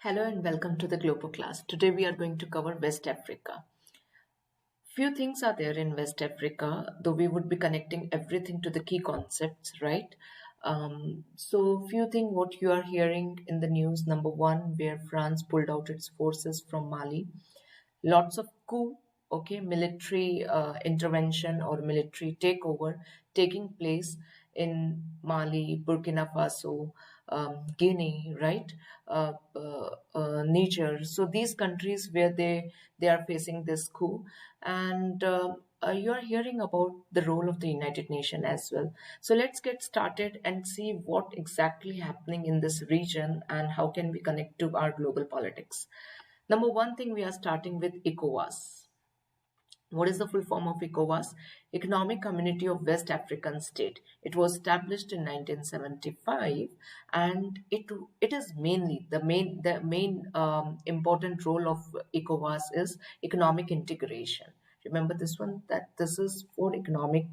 Hello and welcome to the Global class. Today we are going to cover West Africa. Few things are there in West Africa, though we would be connecting everything to the key concepts, right? So few things what you are hearing in the news. Number one, where France pulled out its forces from Mali. Lots of coup, okay, military intervention or military takeover taking place in Mali, Burkina Faso, Guinea, right, Niger. So these countries where they are facing this coup, and you are hearing about the role of the United Nations as well. So let's get started and see what exactly happening in this region and how can we connect to our global politics. Number one thing, we are starting with ECOWAS. What is the full form of ECOWAS? Economic Community of West African State. It was established in 1975, and it is mainly the main important role of ECOWAS is economic integration. Remember this one, that this is for economic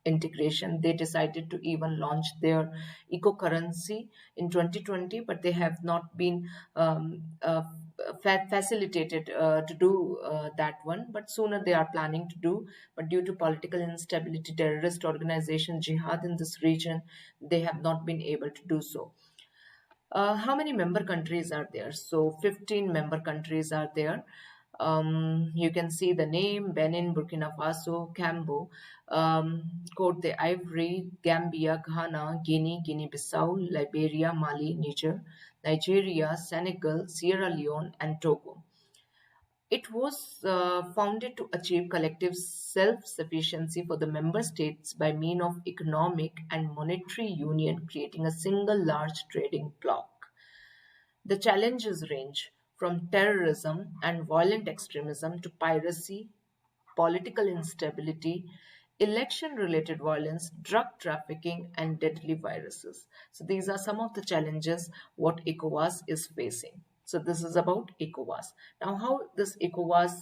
integration. They decided to even launch their eco currency in 2020, but they have not been facilitated to do that one, but sooner they are planning to do. But due to political instability, terrorist organization, jihad in this region, they have not been able to do so. How many member countries are there? So 15 member countries are there. You can see the name: Benin, Burkina Faso, Cambo, Cote d'Ivoire, Gambia, Ghana, Guinea, Guinea-Bissau, Liberia, Mali, Niger, Nigeria, Senegal, Sierra Leone, and Togo. It was founded to achieve collective self-sufficiency for the member states by means of economic and monetary union, creating a single large trading bloc. The challenges range from terrorism and violent extremism to piracy, political instability, election-related violence, drug trafficking, and deadly viruses. So these are some of the challenges what ECOWAS is facing. So this is about ECOWAS. Now, how this ECOWAS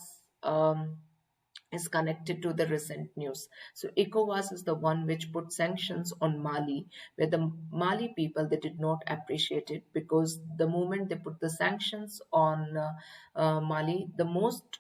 is connected to the recent news. So ECOWAS is the one which put sanctions on Mali, where the Mali people, they did not appreciate it, because the moment they put the sanctions on Mali, the most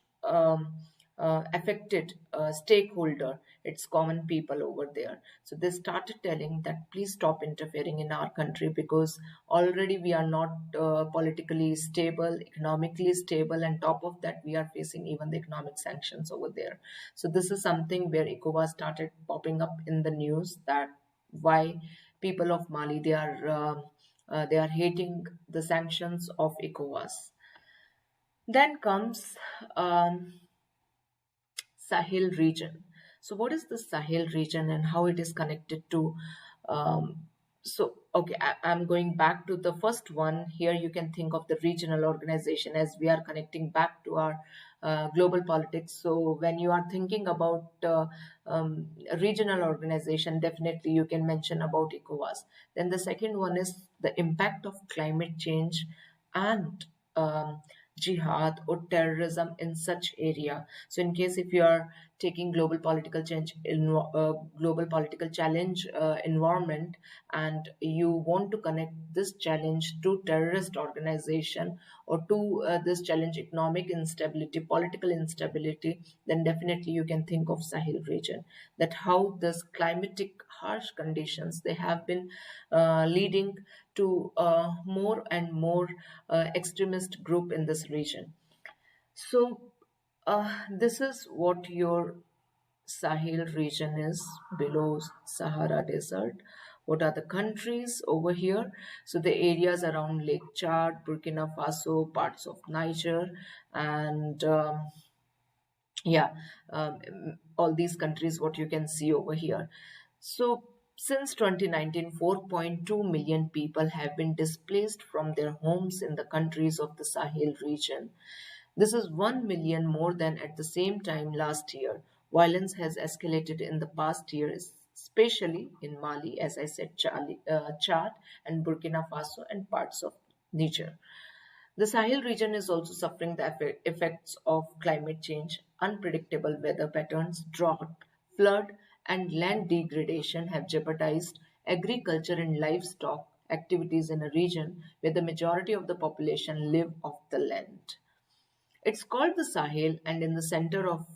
affected stakeholder, it's common people over there. So they started telling that please stop interfering in our country, because already we are not politically stable, economically stable, and top of that we are facing even the economic sanctions over there. So this is something where ECOWAS started popping up in the news, that why people of Mali, they are hating the sanctions of ECOWAS. Then comes Sahel region. So what is the Sahel region and how it is connected to? Okay, I'm going back to the first one. Here you can think of the regional organization, as we are connecting back to our global politics. So when you are thinking about a regional organization, definitely you can mention about ECOWAS. Then the second one is the impact of climate change and jihad or terrorism in such area. So in case if you are taking global political change in global political challenge environment, and you want to connect this challenge to terrorist organization, or to this challenge economic instability, political instability, then definitely you can think of Sahel region, that how this climatic harsh conditions, they have been leading to more and more extremist group in this region. So this is what your Sahel region is, below Sahara Desert. What are the countries over here? So the areas around Lake Chad, Burkina Faso, parts of Niger, and yeah, um, all these countries what you can see over here. So since 2019, 4.2 million people have been displaced from their homes in the countries of the Sahel region. This is 1 million more than at the same time last year. Violence has escalated in the past year, especially in Mali, as I said, Chad and Burkina Faso and parts of Niger. The Sahel region is also suffering the effects of climate change. Unpredictable weather patterns, drought, flood, and land degradation have jeopardized agriculture and livestock activities in a region where the majority of the population live off the land. It's called the Sahel, and in the center of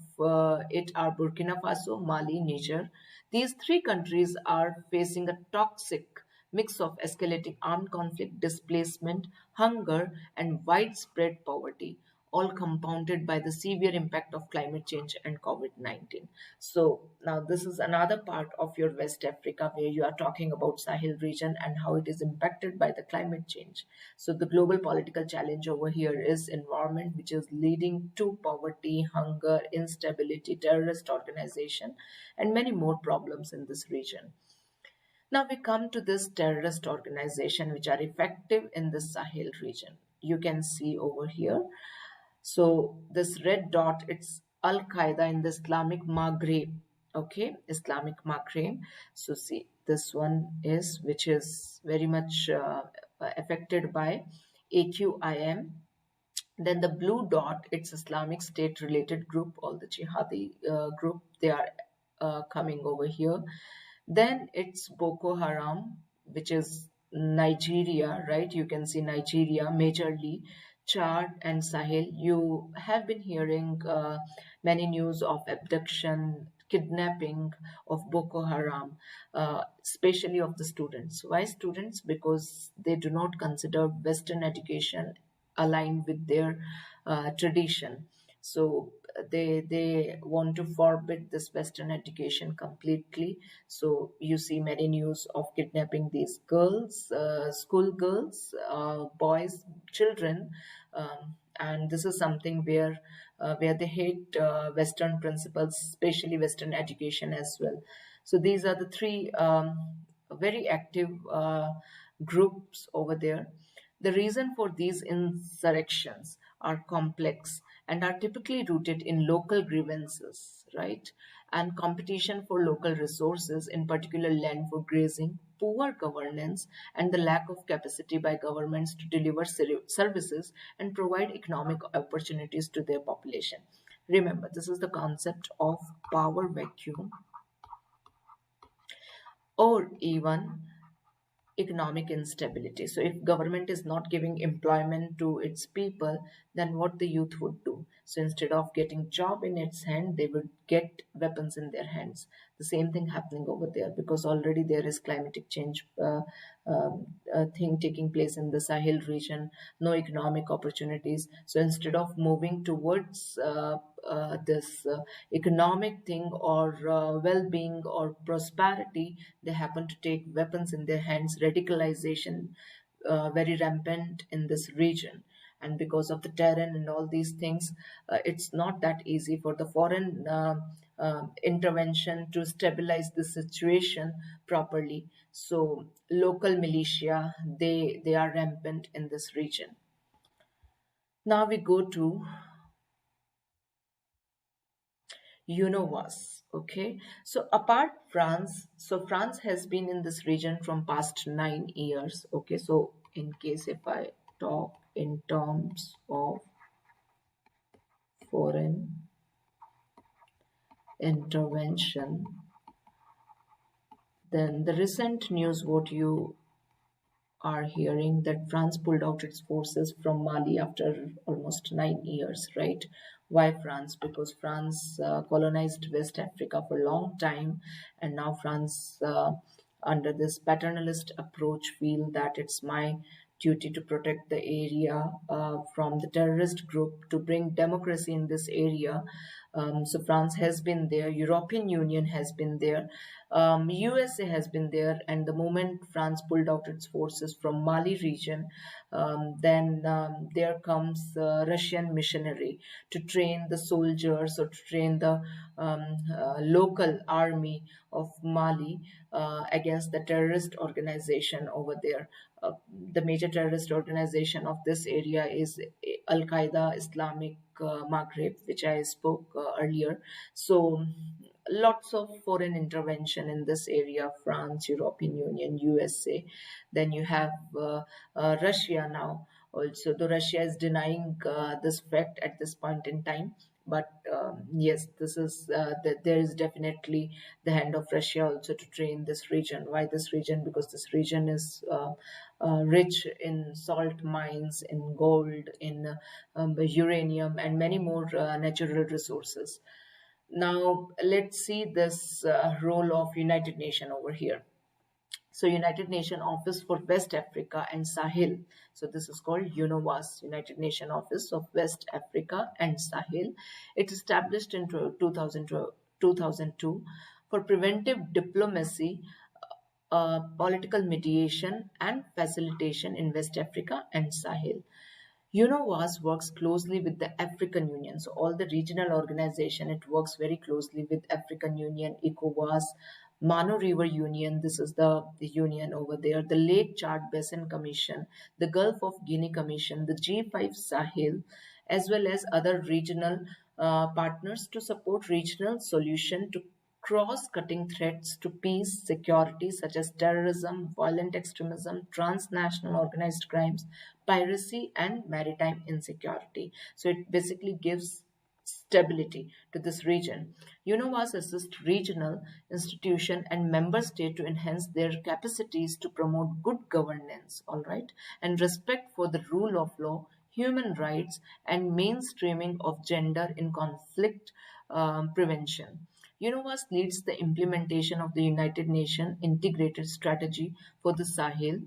it are Burkina Faso, Mali, Niger. These three countries are facing a toxic mix of escalating armed conflict, displacement, hunger, and widespread poverty, all compounded by the severe impact of climate change and COVID 19. So, now this is another part of your West Africa where you are talking about Sahel region and how it is impacted by the climate change. So, the global political challenge over here is environment, which is leading to poverty, hunger, instability, terrorist organization, and many more problems in this region. Now we come to this terrorist organization which are effective in the Sahel region. You can see over here. So this red dot, it's Al Qaeda in the Islamic Maghreb. Okay, Islamic Maghreb. So see, this one is which is very much affected by AQIM. Then the blue dot, it's Islamic State related group, all the jihadi group, they are coming over here. Then it's Boko Haram, which is Nigeria, right? You can see Nigeria majorly, Chad and Sahel. You have been hearing many news of abduction, kidnapping of Boko Haram, especially of the students. Why students? Because they do not consider Western education aligned with their tradition. So they want to forbid this Western education completely. So you see many news of kidnapping these girls, school girls, boys, children, and this is something where they hate Western principles, especially Western education as well. So these are the three very active groups over there. The reason for these insurrections are complex and are typically rooted in local grievances, right? And competition for local resources, in particular land for grazing, poor governance, and the lack of capacity by governments to deliver services and provide economic opportunities to their population. Remember, this is the concept of power vacuum or even economic instability. So if government is not giving employment to its people, then what the youth would do? So instead of getting job in its hand, they would get weapons in their hands. The same thing happening over there, because already there is climatic change thing taking place in the Sahel region, no economic opportunities. So instead of moving towards this economic thing or well-being or prosperity, they happen to take weapons in their hands. Radicalization very rampant in this region, and because of the terrain and all these things, it's not that easy for the foreign intervention to stabilize the situation properly. So local militia, they are rampant in this region. Now we go to UNOWAS. Okay, so apart France, so France has been in this region from past 9 years. Okay, so in case if I talk in terms of foreign intervention, then the recent news what you are hearing, that France pulled out its forces from Mali after almost 9 years, right? Why France? Because France colonized West Africa for a long time, and now France, under this paternalist approach, feel that it's my duty to protect the area from the terrorist group, to bring democracy in this area. So France has been there, European Union has been there, USA has been there, and the moment France pulled out its forces from Mali region, then there comes Russian missionary to train the soldiers or to train the local army of Mali against the terrorist organization over there. The major terrorist organization of this area is Al Qaeda, Islamic Maghreb, which I spoke earlier. So lots of foreign intervention in this area: France, European Union, USA. Then you have Russia now also, though Russia is denying this fact at this point in time. But yes, this is there is definitely the hand of Russia also to drain this region. Why this region? Because this region is rich in salt mines, in gold, in uranium, and many more natural resources. Now let's see this role of United Nations over here. So United Nations Office for West Africa and Sahel. So this is called UNOWAS, United Nations Office of West Africa and Sahel. It established in 2002 for preventive diplomacy, political mediation and facilitation in West Africa and Sahel. UNOWAS works closely with the African Union. So all the regional organization, it works very closely with African Union, ECOWAS, Mano River Union, this is the union over there, the Lake Chad Basin Commission, the Gulf of Guinea Commission, the G5 Sahel, as well as other regional partners to support regional solution to cross-cutting threats to peace, security, such as terrorism, violent extremism, transnational organized crimes, piracy, and maritime insecurity. So it basically gives stability to this region. UNOWAS assists regional institution and member state to enhance their capacities to promote good governance, all right, and respect for the rule of law, human rights, and mainstreaming of gender in conflict prevention. UNOWAS leads the implementation of the United Nations Integrated Strategy for the Sahel,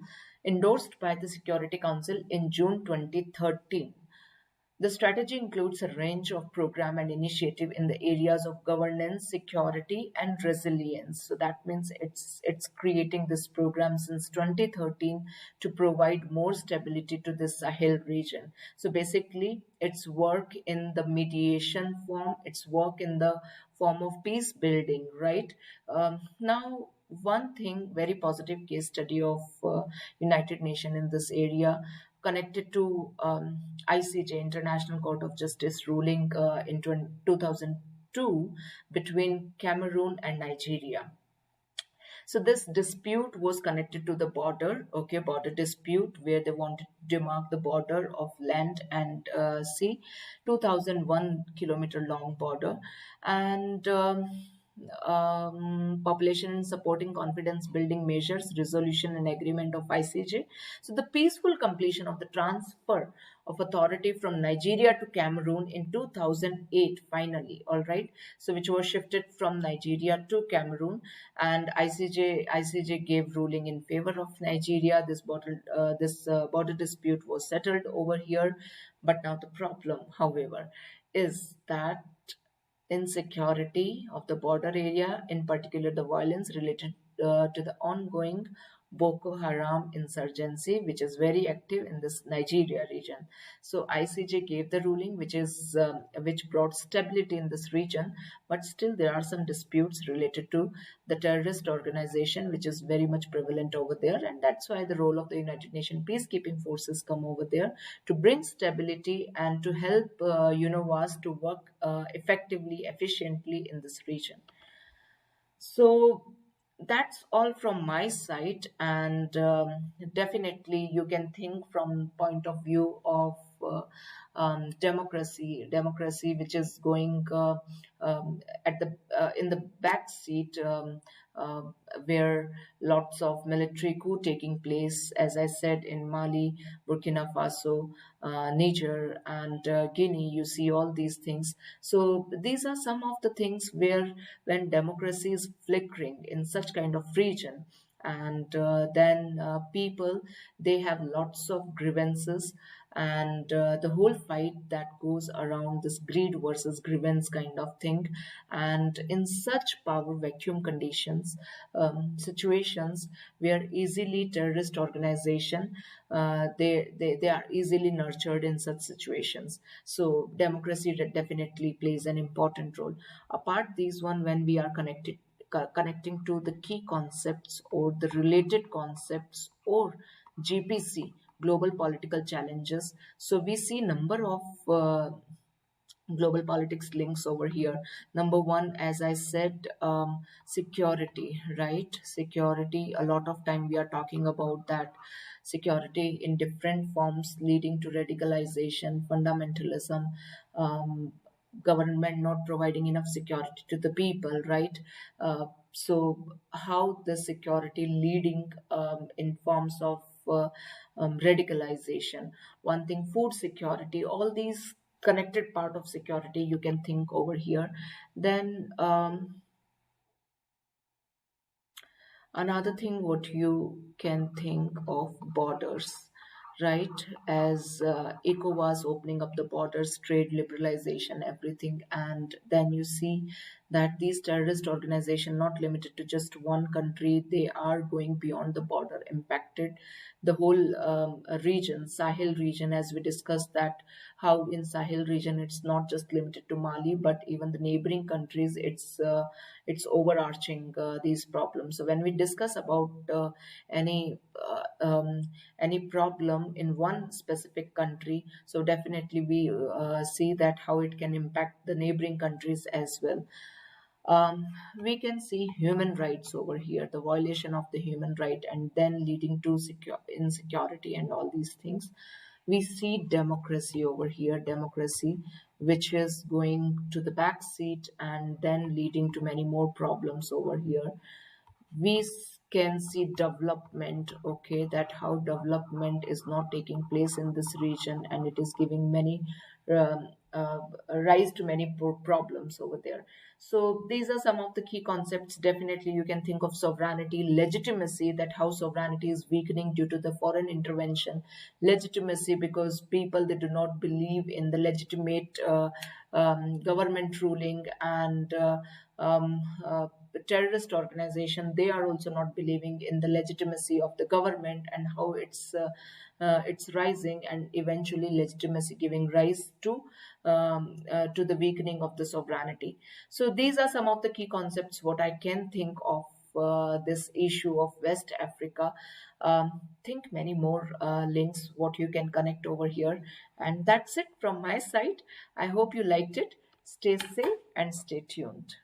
endorsed by the Security Council in June 2013. The strategy includes a range of program and initiative in the areas of governance, security, and resilience. So that means it's creating this program since 2013 to provide more stability to the Sahel region. So basically, it's work in the mediation form, it's work in the form of peace building, right? Now, one thing, very positive case study of United Nations in this area connected to ICJ, International Court of Justice, ruling in 2002 between Cameroon and Nigeria. So this dispute was connected to the border, okay, border dispute where they wanted to demark the border of land and sea, 2001 kilometer long border, and population and supporting confidence building measures, resolution and agreement of ICJ. So the peaceful completion of the transfer of authority from Nigeria to Cameroon in 2008 finally, all right, so which was shifted from Nigeria to Cameroon, and ICJ gave ruling in favor of Nigeria. This border dispute was settled over here, but now the problem, however, is that insecurity of the border area, in particular the violence related to the ongoing Boko Haram insurgency, which is very active in this Nigeria region. So ICJ gave the ruling, which brought stability in this region, but still there are some disputes related to the terrorist organization, which is very much prevalent over there, and that's why the role of the United Nations peacekeeping forces come over there to bring stability and to help UNOWAS to work effectively, efficiently in this region. So that's all from my side, and definitely you can think from point of view of democracy, which is going at the in the back seat, uh, where lots of military coup taking place, as I said, in Mali, Burkina Faso, Niger, and Guinea. You see all these things. So these are some of the things where when democracy is flickering in such kind of region, and then people, they have lots of grievances, and the whole fight that goes around this greed versus grievance kind of thing, and in such power vacuum conditions, situations where easily terrorist organization, they are easily nurtured in such situations. So democracy definitely plays an important role. Apart these one, when we are connecting to the key concepts or the related concepts or GPC, global political challenges. So we see number of global politics links over here. Number one, as I said, security, right? Security, a lot of time we are talking about that. Security in different forms leading to radicalization, fundamentalism, um, government not providing enough security to the people, right? So how the security leading in forms of radicalization. One thing, food security, all these connected part of security you can think over here. Then another thing, what you can think of borders, right? As ECOWAS opening up the borders, trade liberalization, everything, and then you see that these terrorist organizations not limited to just one country, they are going beyond the border, impacted the whole region, Sahel region, as we discussed that how in Sahel region it's not just limited to Mali, but even the neighboring countries. It's overarching these problems. So when we discuss about any any problem in one specific country, so definitely we see that how it can impact the neighboring countries as well. um, we can see human rights over here, the violation of the human right, and then leading to insecurity and all these things. We see democracy over here, democracy which is going to the back seat and then leading to many more problems over here. We can see development, okay, that how development is not taking place in this region, and it is giving many um, uh, rise to many problems over there. So these are some of the key concepts. Definitely you can think of sovereignty, legitimacy, that how sovereignty is weakening due to the foreign intervention. Legitimacy, because people, they do not believe in the legitimate government ruling, and um, uh, the terrorist organization, they are also not believing in the legitimacy of the government, and how it's rising, and eventually legitimacy giving rise to the weakening of the sovereignty. So these are some of the key concepts what I can think of this issue of West Africa. Think many more links what you can connect over here, and that's it from my side. I hope you liked it. Stay safe and stay tuned.